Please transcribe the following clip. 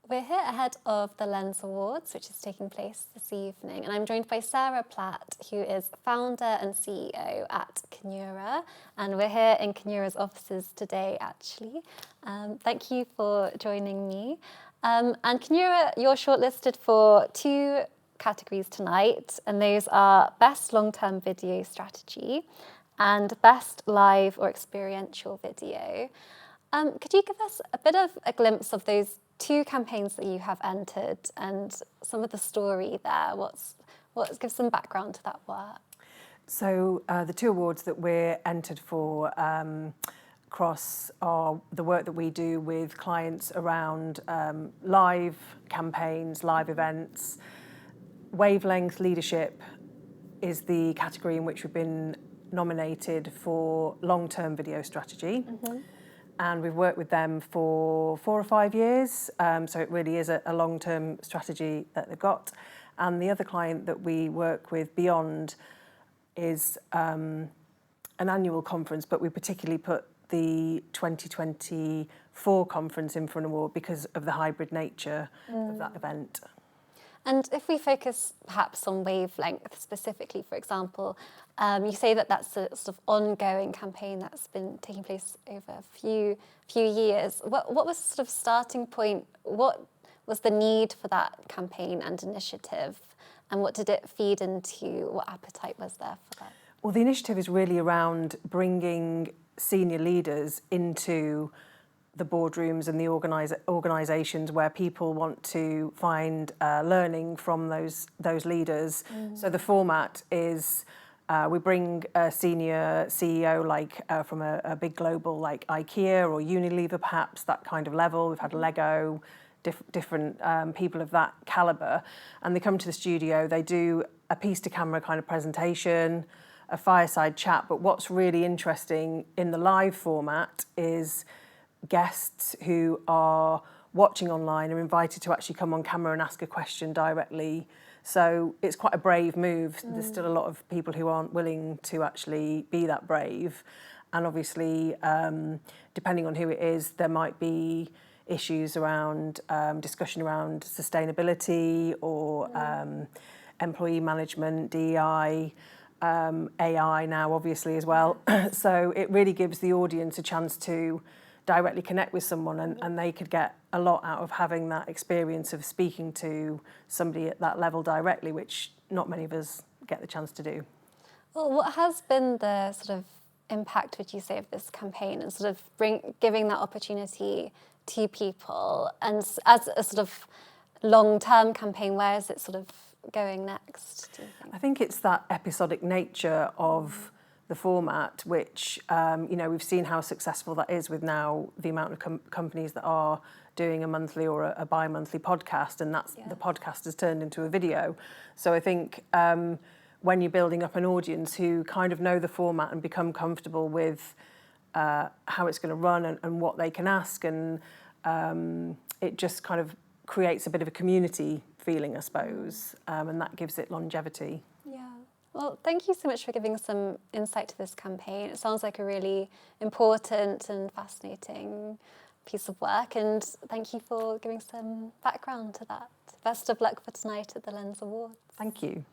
We're here ahead of the Lens Awards, which is taking place this evening, and I'm joined by Sarah Platt, who is founder and CEO at Kinura, and we're here in Kinura's offices today, actually. Thank you for joining me. And Kinura, you're shortlisted for 2 categories tonight, and those are Best Long-Term Video Strategy and Best Live or Experiential Video. Could you give us a bit of a glimpse of those 2 campaigns that you have entered and some of the story there? Give some background to that work. So the 2 awards that we're entered for across are the work that we do with clients around live campaigns, live events. Wavelength Leadership is the category in which we've been nominated for long-term video strategy. Mm-hmm. And we've worked with them for 4 or 5 years, so it really is a long-term strategy that they've got. And the other client that we work with beyond is an annual conference, but we particularly put the 2024 conference in for an award because of the hybrid nature of that event. And if we focus perhaps on Wavelength specifically, for example, you say that that's a sort of ongoing campaign that's been taking place over a few years. What was the sort of starting point? What was the need for that campaign and initiative? And what did it feed into? What appetite was there for that? Well, the initiative is really around bringing senior leaders into the boardrooms and the organisations where people want to find learning from those leaders. So the format is we bring a senior CEO from a big global like IKEA or Unilever, perhaps that kind of level. We've had Lego, different people of that calibre, and they come to the studio. They do a piece to camera kind of presentation, a fireside chat. But what's really interesting in the live format is guests who are watching online are invited to actually come on camera and ask a question directly. So it's quite a brave move. There's still a lot of people who aren't willing to actually be that brave. And obviously, depending on who it is, there might be issues around discussion around sustainability or employee management, DEI, AI now obviously as well. So it really gives the audience a chance to directly connect with someone, and they could get a lot out of having that experience of speaking to somebody at that level directly, which not many of us get the chance to do. Well, what has been the sort of impact, would you say, of this campaign and sort of giving that opportunity to people? And as a sort of long-term campaign, where is it sort of going next, do you think? I think it's that episodic nature of the format, which, we've seen how successful that is with now the amount of companies that are doing a monthly or a bi-monthly podcast, and that's the podcast has turned into a video. So I think when you're building up an audience who kind of know the format and become comfortable with how it's going to run and what they can ask, and it just kind of creates a bit of a community feeling, I suppose, and that gives it longevity. Yeah. Well, thank you so much for giving some insight to this campaign. It sounds like a really important and fascinating piece of work, and thank you for giving some background to that. Best of luck for tonight at the Lens Awards. Thank you.